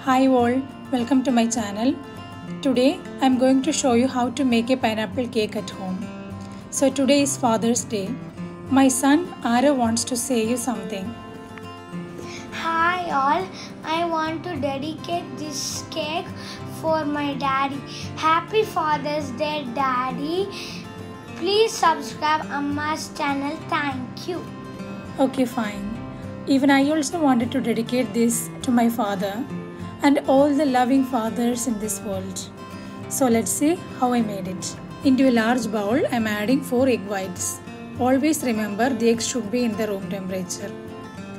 Hi all, welcome to my channel. Today I am going to show you how to make a pineapple cake at home. So today is Father's Day. My son Ara wants to say you something. Hi all, I want to dedicate this cake for my daddy. Happy Father's Day, Daddy. Please subscribe Amma's channel. Thank you. Okay, fine. Even I also wanted to dedicate this to my father and all the loving fathers in this world. So let's see how I made it. Into a large bowl, I am adding 4 egg whites. Always remember the eggs should be in the room temperature.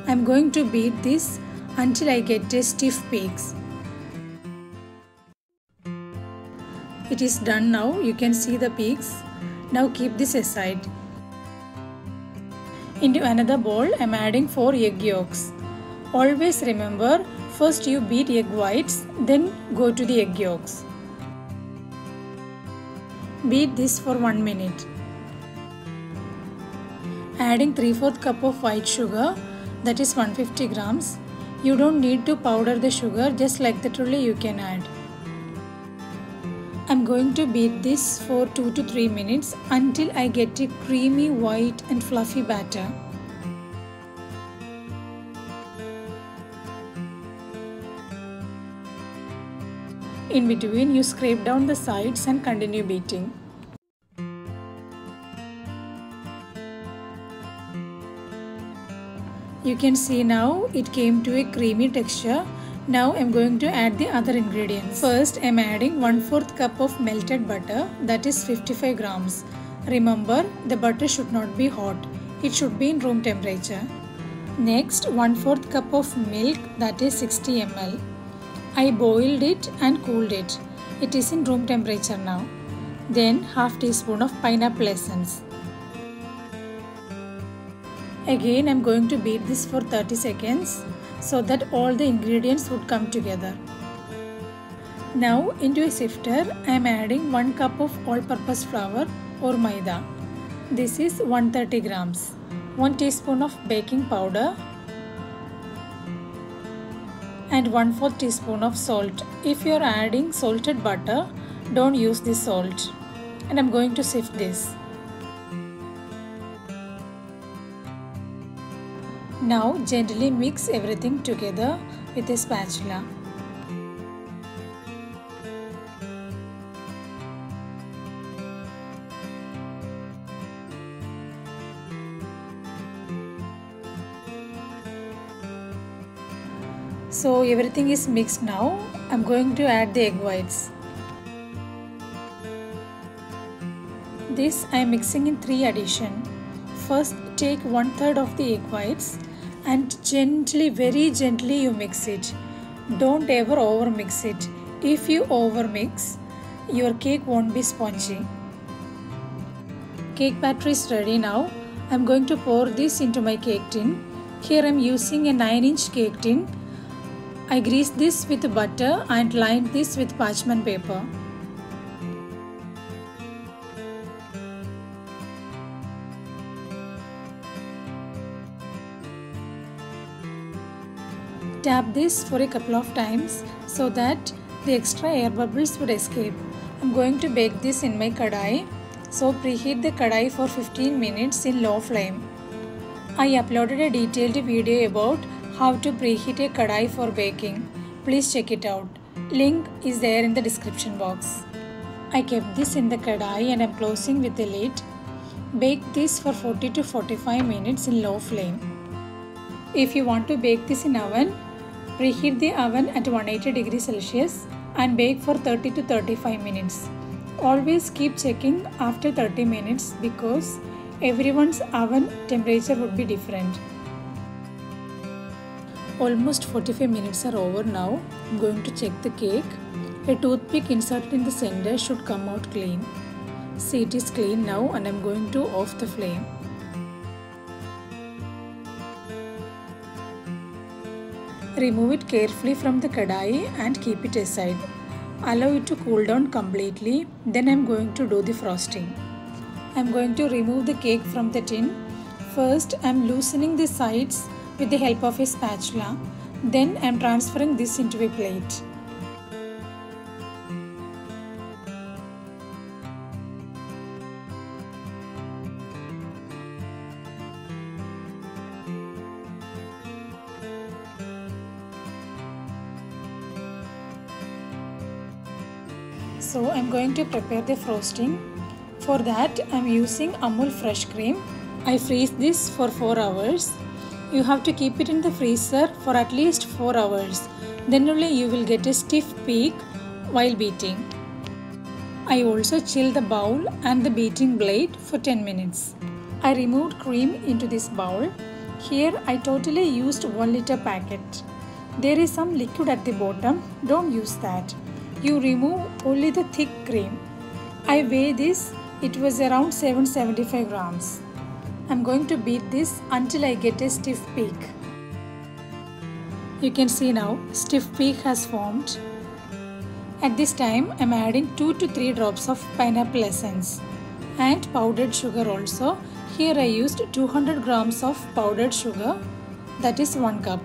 I am going to beat this until I get a stiff peaks. It is done now. You can see the peaks. Now keep this aside. Into another bowl, I am adding 4 egg yolks. Always remember, first you beat egg whites, then go to the egg yolks. Beat this for 1 minute. Adding 3/4 cup of white sugar, that is 150 grams. You don't need to powder the sugar, just like that only you can add. I'm going to beat this for 2 to 3 minutes until I get a creamy white and fluffy batter. In between, you scrape down the sides and continue beating. You can see now it came to a creamy texture. Now I am going to add the other ingredients. First I am adding 1/4 cup of melted butter, that is 55 grams. Remember, the butter should not be hot. It should be in room temperature. Next 1/4 cup of milk, that is 60 ml. I boiled it and cooled it. It is in room temperature now. Then half teaspoon of pineapple essence. Again I am going to beat this for 30 seconds so that all the ingredients would come together. Now into a sifter I am adding 1 cup of all-purpose flour or maida. This is 130 grams. 1 teaspoon of baking powder and 1/4 teaspoon of salt. If you are adding salted butter, don't use this salt. And I am going to sift this. Now gently mix everything together with a spatula. So everything is mixed now. I'm going to add the egg whites. This I am mixing in 3 addition. First take 1/3 of the egg whites and gently, very gently you mix it. Don't ever over mix it. If you over mix, your cake won't be spongy. Cake batter is ready now. I'm going to pour this into my cake tin. Here I'm using a 9-inch cake tin. I greased this with butter and lined this with parchment paper. Tap this for a couple of times so that the extra air bubbles would escape. I'm going to bake this in my kadai. So preheat the kadai for 15 minutes in low flame. I uploaded a detailed video about how to preheat a kadai for baking. Please check it out. Link is there in the description box. I kept this in the kadai and I'm closing with the lid. Bake this for 40 to 45 minutes in low flame. If you want to bake this in oven, preheat the oven at 180 degrees Celsius and bake for 30 to 35 minutes. Always keep checking after 30 minutes because everyone's oven temperature would be different. Almost 45 minutes are over now. I'm going to check the cake. A toothpick inserted in the center should come out clean. See, it is clean now and I'm going to off the flame. Remove it carefully from the kadai and keep it aside. Allow it to cool down completely. Then I am going to do the frosting. I am going to remove the cake from the tin. First I am loosening the sides with the help of a spatula. Then I am transferring this into a plate. So I am going to prepare the frosting. For that I am using Amul fresh cream. I freeze this for 4 hours. You have to keep it in the freezer for at least 4 hours. Then only you will get a stiff peak while beating. I also chill the bowl and the beating blade for 10 minutes. I removed cream into this bowl. Here I totally used 1 liter packet. There is some liquid at the bottom. Don't use that. You remove only the thick cream. I weigh this. It was around 775 grams. I'm going to beat this until I get a stiff peak. You can see now stiff peak has formed. At this time I'm adding 2 to 3 drops of pineapple essence and powdered sugar also. Here I used 200 grams of powdered sugar, that is 1 cup.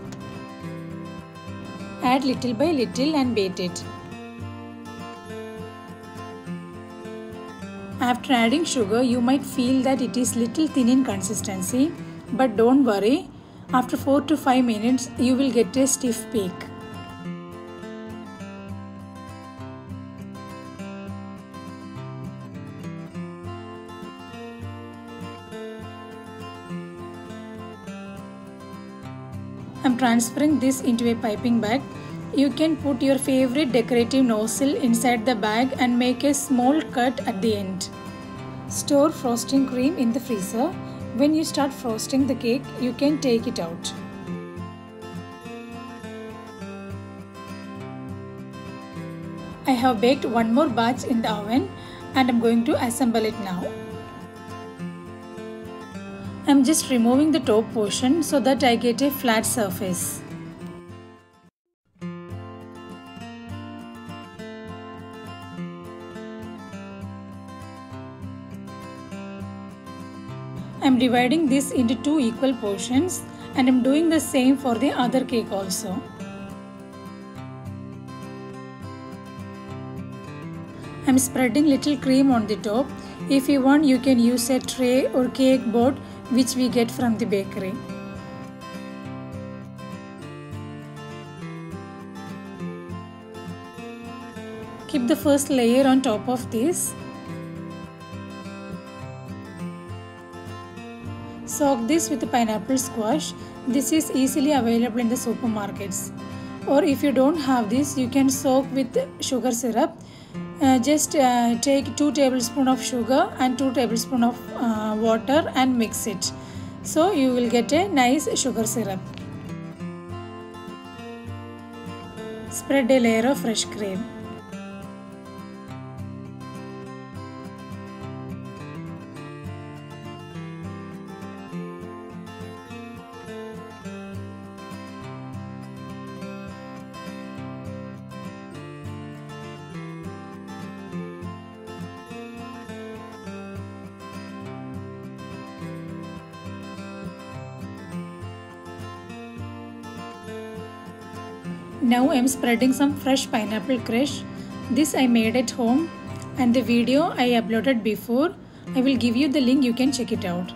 Add little by little and beat it. After adding sugar, you might feel that it is little thin in consistency, but don't worry. After 4 to 5 minutes, you will get a stiff peak. I'm transferring this into a piping bag. You can put your favorite decorative nozzle inside the bag and make a small cut at the end. Store frosting cream in the freezer. When you start frosting the cake, you can take it out. I have baked one more batch in the oven and I'm going to assemble it now. I'm just removing the top portion so that I get a flat surface. I'm dividing this into 2 equal portions and I'm doing the same for the other cake also. I'm spreading little cream on the top. If you want, you can use a tray or cake board which we get from the bakery. Keep the first layer on top of this. Soak this with pineapple squash. This is easily available in the supermarkets. Or if you don't have this, you can soak with sugar syrup. Just take 2 tablespoons of sugar and 2 tablespoons of water and mix it. So you will get a nice sugar syrup. Spread a layer of fresh cream. Now I am spreading some fresh pineapple crush. This I made at home and the video I uploaded before. I will give you the link, you can check it out.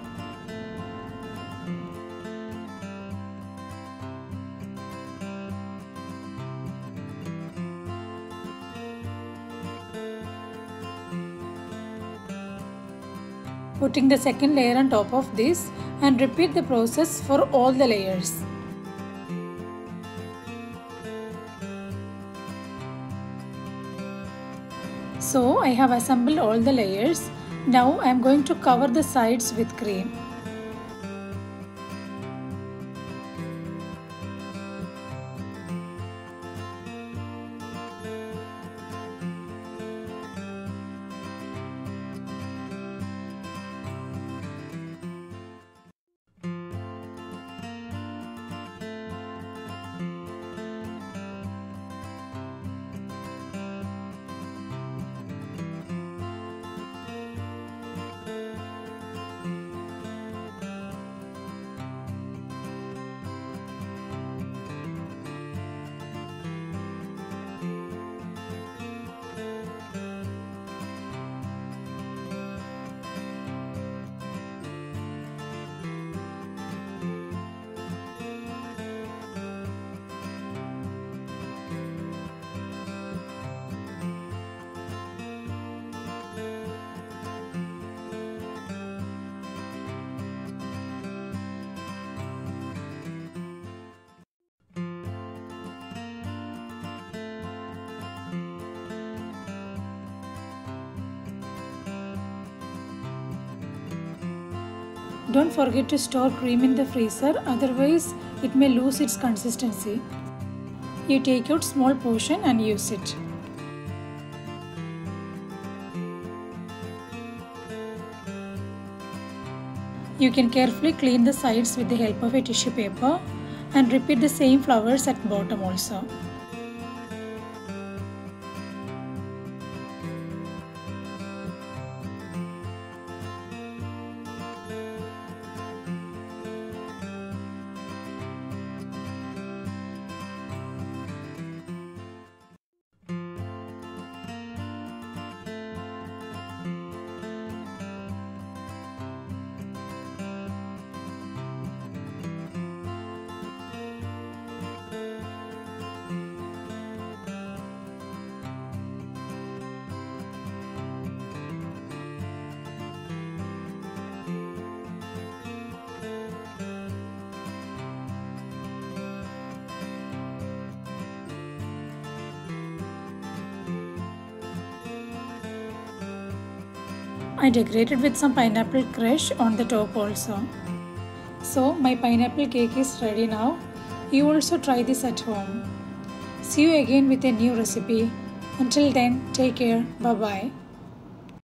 Putting the second layer on top of this and repeat the process for all the layers. So I have assembled all the layers. Now I am going to cover the sides with cream. Don't forget to store cream in the freezer, otherwise it may lose its consistency. You take out small portion and use it. You can carefully clean the sides with the help of a tissue paper and repeat the same flowers at bottom also. I decorated with some pineapple crush on the top also. So my pineapple cake is ready now. You also try this at home. See you again with a new recipe. Until then, take care. Bye bye.